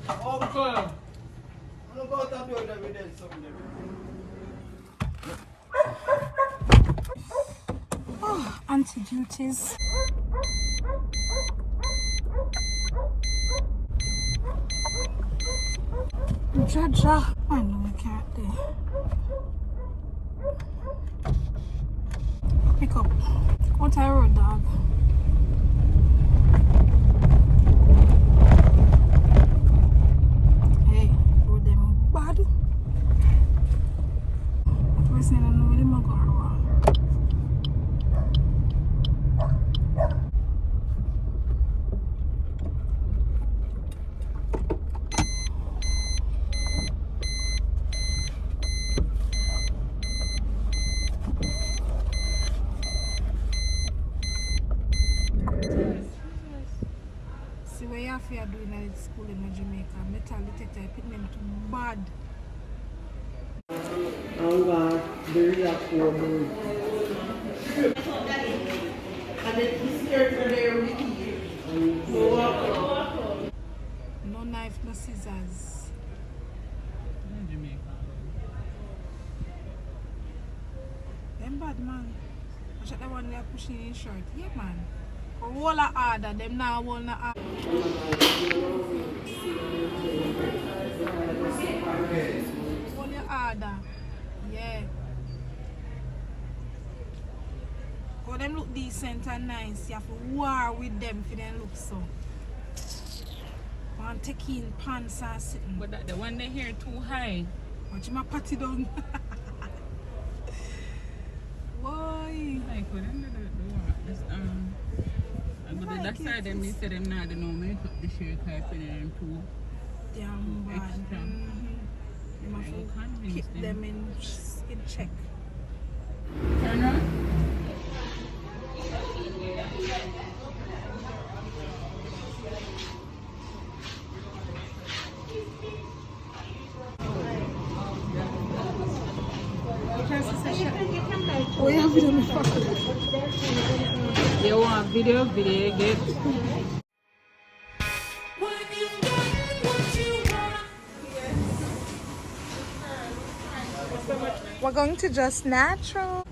Uncle! I'm about to do it every day, something. Oh, auntie duties. Jaja. I know I can't do. Pick up. What I road, dog? Hey, road them bad. Person I know them a go around. See what you have to do in school in Jamaica. Metal detector, put them too bad. Oh God, very poor mood. And then he's scared for their wiki. No knife, no scissors. Them bad man. I check the one they are pushing in short. Yeah man. All the order, them now all the order. All the order. Yeah. Because them look decent and nice. You have to war with them for them look so. Want to take in pants and sitting. But that, the one they hear too high. Watch my patty down. Why? Like, what them do this, I go to that side, them they say them not, they know make up the shirt type in them too. Damn bad. Extra. You have So to convince keep them in check. Turn on. Oh, you have video before. You want video, get. We're going to Jus Natural.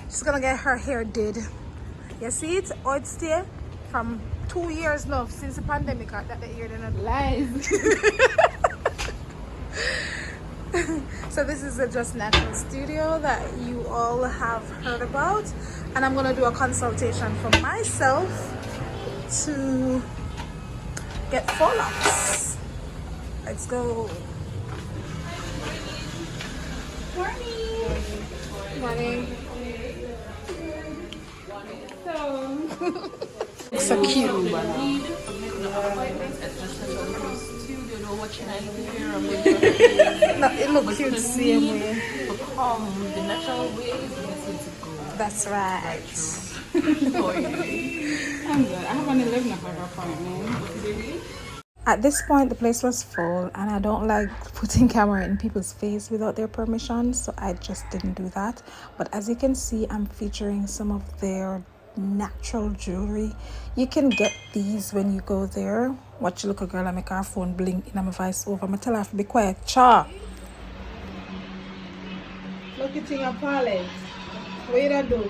She's gonna get her hair did. You see it? Oh, it's there from 2 years now since the pandemic. That the year they're not Live. So this is a Jus Natural studio that you all have heard about, and I'm gonna do a consultation for myself to get full locks. Let's go. Morning. Morning. So cute. No, it looks cute the same way. The natural way is That's right. I'm good. I have an 11 o'clock appointment. At this point, the place was full, and I don't like putting camera in people's face without their permission, so I just didn't do that. But as you can see, I'm featuring some of their natural jewelry. You can get these when you go there. Watch, look a girl and make her phone blink in my voice over. I tell her to be quiet. Cha. Look at your palette. What did I do?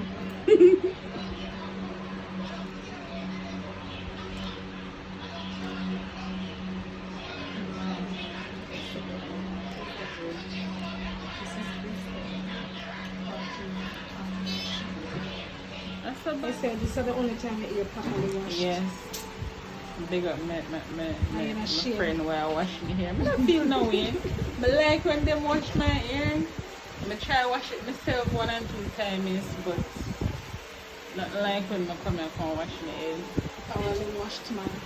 They said this is the only time that you're properly washed. Yes. Big up my friend where I wash my hair. I don't feel no way. I like when they wash my hair. I try wash it myself 1 and 2 times, but not like when I come and wash my hair. I only washed mine.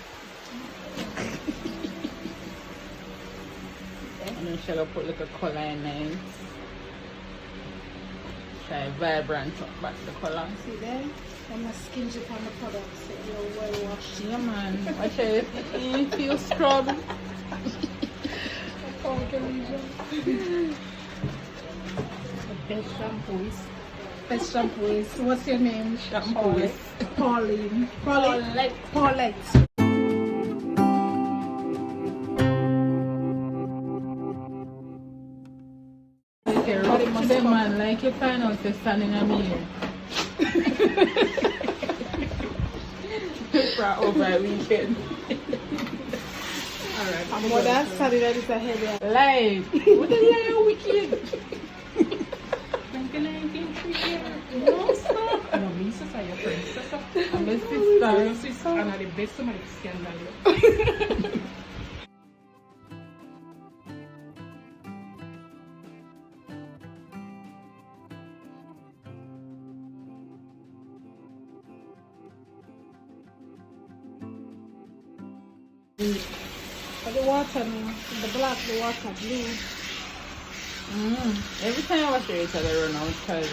And then she'll put like a color in it. Try vibrant up back the color. See there? I'm a skin chip on the products that you're well washed. Yeah man, watch it. You feel scrub. Best shampoos. Best shampoos. What's your name? Shampoos. Pauline. Paulette. Paulette. them man, like you find out you're standing on me here. For over weekend. Alright. I'm more than sorry that it's a headache. Live. What the hell wicked? No, stop. No, me sister, your friend sister. I'm a sister. Your sister, and are the best somebody scandal. But the water, no, the black, the water blue. Every time I wash it, it's gonna run out because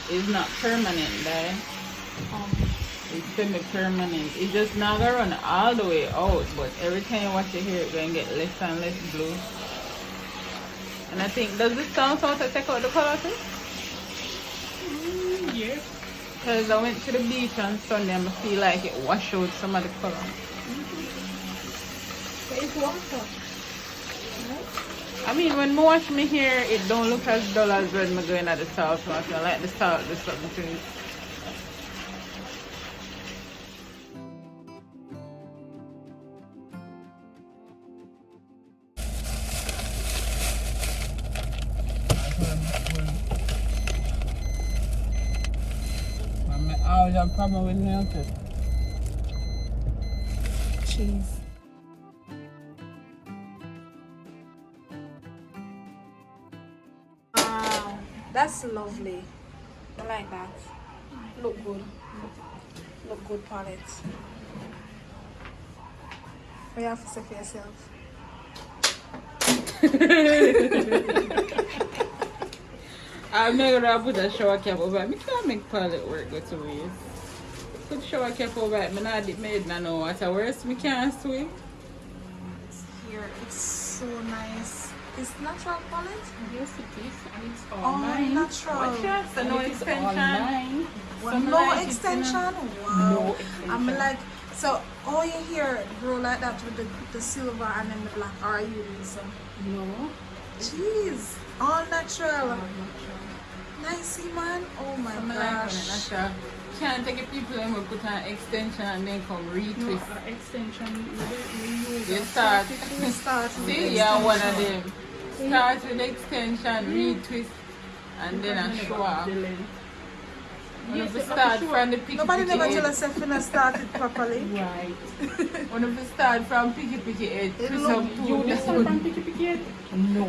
it's not permanent there. It's semi-permanent. It's just not gonna run all the way out, but every time you wash your hair, it's gonna get less and less blue. And I think, does this sound sort of take out the color too? Yeah. Because I went to the beach on Sunday and I feel like it washed out some of the color. So it's water. I mean, when I wash my hair, it don't look as dull as when I'm going at the salt wash. I like the salt, there's something to it. I always have a problem with nail tip. Cheese. Wow, that's lovely. I like that. Look good. Look good palette. What you have to say for yourself? I'm not gonna put a shower cap over it. I can't make palette work go to waste. Put shower cap over it. I'm not made no water. Worse, I can't swim. Here, it's so nice. It's natural palette? Yes, it is. And it's all Oh, mine. natural. What chance? And No it is all extension. mine. Well, Some no like it, extension? Wow. No extension. I'm like, so all your hair grow like that with the silver and then the black. Or are you doing some? No. Jeez, all natural. Nice, man. Oh my Some like gosh. it natural. Can't take it people and we put an extension and then come No, retwist. extension. We use You a start. We start with the See, you're one of extension. them. Start with the extension, retwist, and then a show off. the length. When Yes, we it's start sure. from the picky Nobody never picky tell edge, us if we not started properly. Right. when we start from picky edge, It twist look up You to listen from picky picky? No.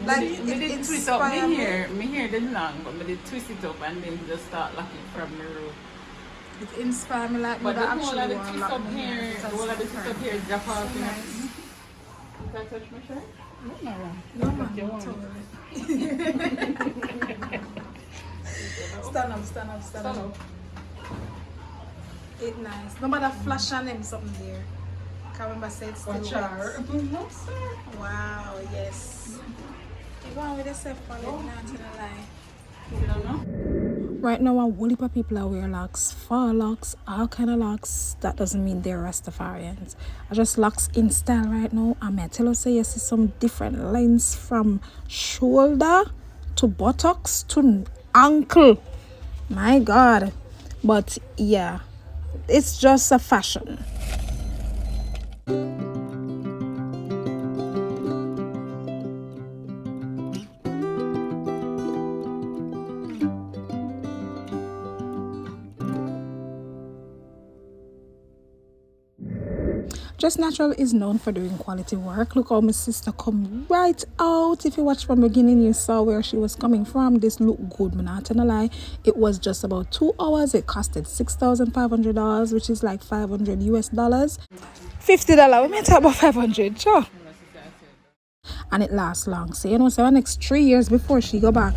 Like, me it did twist up inspire me me. hair. My hair didn't long, but me did twist it up and then just start locking from the root. It inspired me like But me the to whole actually of the want to twist lock up my here, hair. the whole of the twist up here drop off. You know. Nice. Can I touch my shirt? No. No, man, You not want. totally. Stand up, stand up, stand up. It nice. No matter flash on them something there. Can't remember say it's still Char. wet. No, sir. Wow, yes. You go on with yourself, Polly, not to lie. You don't know? Right now, a whole heap of people are wearing locks, far locks, all kind of locks. That doesn't mean they're Rastafarians. I just locks in style right now. I may tell you, say you see some different lines from shoulder to buttocks to ankle. My God. But yeah, it's just a fashion. Jus Natural is known for doing quality work. Look how my sister come right out. If you watch from the beginning, you saw where she was coming from. This look good, I'm not gonna lie. It was just about 2 hours. It costed $6,500, which is like $500 US. $50. We may talk about 500, sure. And it lasts long. So you know, so the next 3 years before she go back.